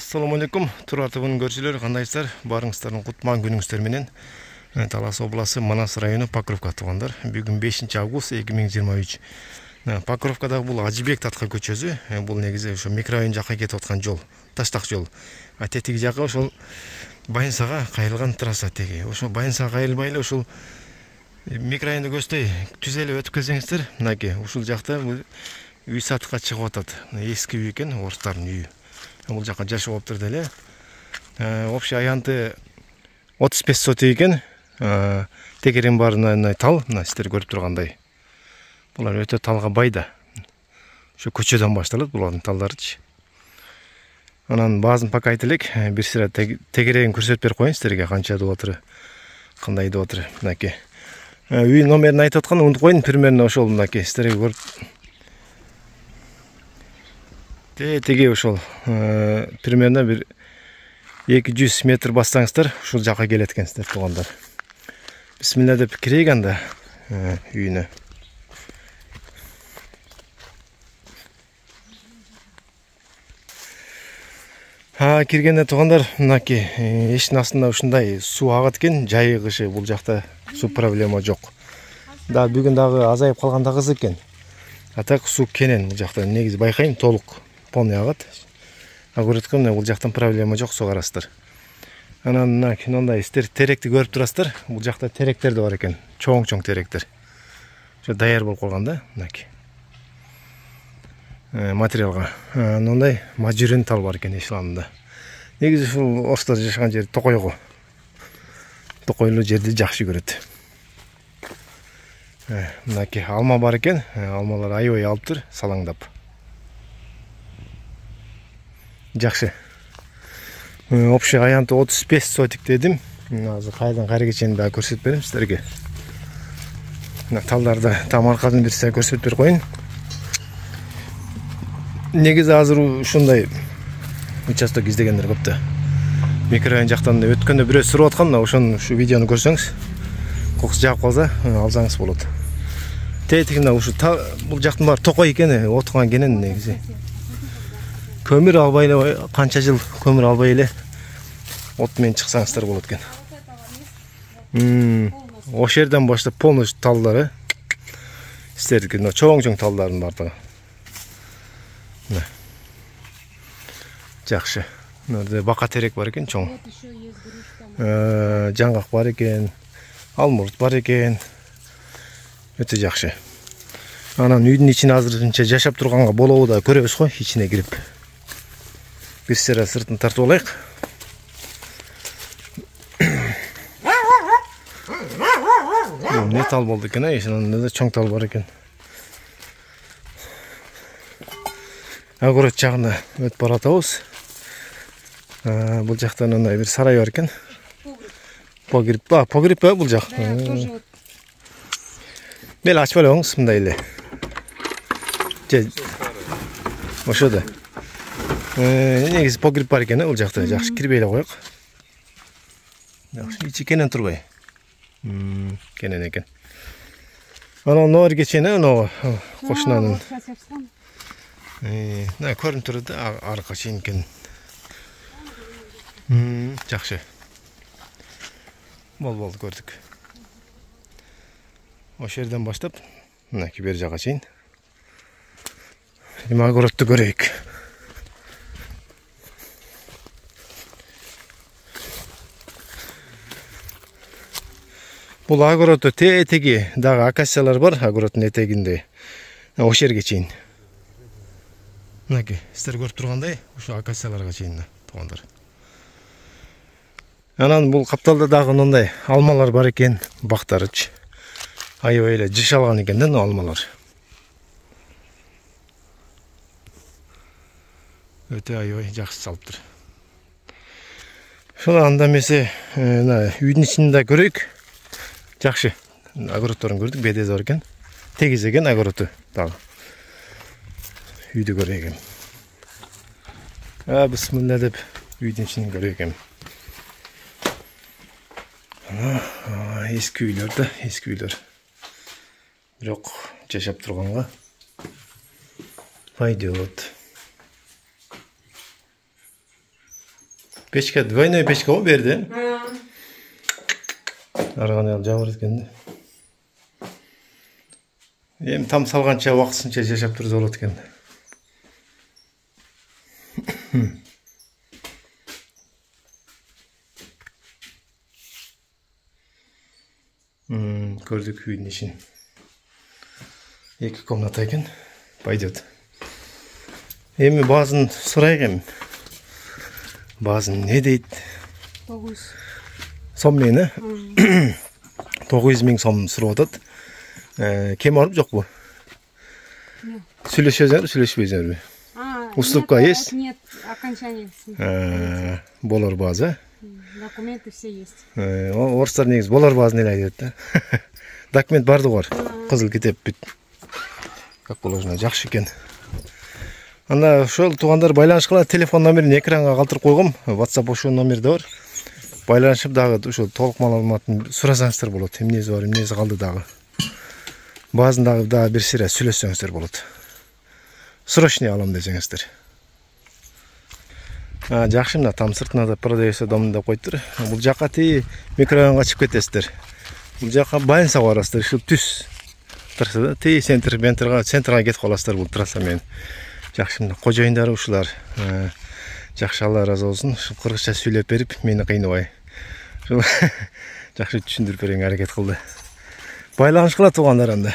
Assalamu alaikum. Тура ТВнын көрчүлөр, кандайсыздар? Барыңыздардын кутман күнүңүздөр менен. Талас областы Манас району Покровка туугандар. Бүгүн 5 август 2023. Покровкадагы бул Ажибек татка көчөсү. Бул негизи ошо микрорайон жакка кетип аткан жол, таштак жол. Тетиги жакка ошол Байынсага кайрылган трасса теги. Ошо Байынсага кайрылбай эле ошол микрорайонду көздөй түзөлүп өтүп келсеңиздер, мынакей ушул жакта үй сатыкка чыгып атат. Эски үй экен, орустардын үйү. Бул жака жашоо болуп турду эле. Общий аянты 35 сотик экен. Тегерен бар тал, мына сиздер көрүп тургандай. Булар өтө талга бай да. Ошо көчөдөн башталат булардын талдарычы. Анан баазын пока айта элек, бир сыра тегерегин көрсөтүп берип коеюн сиздерге, канча деп отур, кандай деп отур. Мынакей. Үй номерин айтып аткан, унутуп коеюн, примерно ошол мынакей сиздерге көрүп. Теги ошол примерно бир 200 метр бассаңыздар, ушул жака келет экенсиздер туугандар. Бисмилла деп кирейик анда үйүнө. Киргенде туугандар, мынакей эшиктин астында ушундай суу агат экен, жайы кышы бул жакта суу проблема жок. Да бүгүн дагы азайып калган да кызык экен. А так суу кенен бул жакта, негизи байкайм толук полный агат. Агуреткем бул жактан проблема жок, суу карастыр. Анан мындай сиздер теректи көрүп турасыздар. Бул жакта теректер да бар экен, чоң-чоң теректер. Ошо даяр болуп калган да, мынакей. Материалга. Мындай мажүрен тал бар экен эшеланында. Негизи ушул орустар жашаган жер токойго. Токойлуу жерди жакшы көрөт. Мынакей алма бар экен, алмалар аябай алыптыр, салаңдап. Жакшы. Общий аянты 35 сотик дедим. Азыр кайдан кайра кечени да көрсөтүп берем сиздерге. Мына талдарды там аркадан бир сыйра көрсөтүп берип коеюн. Негизи азыр ушундай участок издегендер көп да. Микрорайон жактан өткөндө бирөө сурап аткан, ошону ушу видеону көрсөңүз, кокус жагып калса, алсаңыз болот. Тетигинде ушу бул жактын баары токой экен, отуган кенен негизи. Көмүр албай эле, канча жыл көмүр албай эле от менен чыксаңыздар болот экен. Ошол жерден баштап полностью талдары. Сиздердики чоң-чоң талдардын бардыгы. Жакшы. Мында бака терек бар экен, чоң. Жаңгак бар экен, алмурт бар экен. Өтө жакшы. Анан үйдүн ичине азырынча жашап турганга болобу да көрөбүз го, ичине кирип. Бир сыра сыртын тартып алайык. Не тал болду экен, ошондо чоң тал бар экен. Огород жагына өтүп баратабыз. Бул жактан мындай бир сарай бар экен. Погреб бул жак. Мели ачып алыңыз мындай эле. Ошодо. Негизи погреб бар экен, бул жакта жакшы кирбей эле коек. Жакшы, ичи кенен турбай. Кенен экен. Анан нор кечени, кошунанын. Көрүнүп турат, арка чейин экен. Жакшы. Бол көрдүк. Ошол жерден баштап, мынакей бер жака чейин. Эми огородду көрөйүк. Бул огороддо тетеги дагы акациялар бар, огороддун этегинде. Ошол жерге чейин. Мынакей, сиздер көрүп тургандай, ушу акацияларга чейин туугандар. Анан бул капталда дагы мындай алмалар бар экен, бактарыч. Аябай эле жыш алган экен да алмалар. Өтө аябай жакшы салыптыр. Ошол анда эмесе, үйдүн ичинде көрөйүк. Жакшы. Огороддорун көрдүк, бедези бар экен. Тегиз экен огороду дагы. Үйдү көрөйүк. Бисмилла деп үйдүн ичин көрөйүк. Эски үйлөр да, эски үйлөр. Бирок жашап турганга пойдет. Печке, двойной печке го берди. Арганы ал жабыр экен. Эми там салганча убактысынча жашап турса болот экен. Көрдүк үйдүн ишин. 2 комната экен. Пойдет. Эми баазын сурайык эми. Баазын не дейт? 9 сом мени 900 000 сом сурап атат. Кем барып жокпу? Сүйлөшпөйсүңөрбү? Уступка есть? Нет, окончание. Болор база. Документы все есть. Орустар негизи болор баазын эле айтат да. Документ барды бар. Кызыл китеп бүт. Как положено, жакшы экен. Анда ошол туугандар байланышкыла телефон номерин экранга калтырып койгом. WhatsApp ошол номерде бар. Байланышып дагы ошол толук маалыматын сурасаңыздар болот. Эмнеси бар, эмнеси калды дагы. Баазын дагы бир сыйра сүйлөшсөңүздөр болот. Срочный алам десеңиздер. Жакшы, мына там сыртына да продается дом деп коюптур. Бул жакка микрорайонго чыгып кетесиздер. Бул жакка больница барасыздар, ушул түз. Трасса центрга кетип каласыздар бул трасса менен. Жакшы, мына кожоюндары ушулар. Жакшы, Алла ыраазы болсун. Кыргызча сүйлөп берип, мени кыйнабай. Жакшы түшүндүрүп берүүгө аракет кылды. Байланышкыла туугандар анда.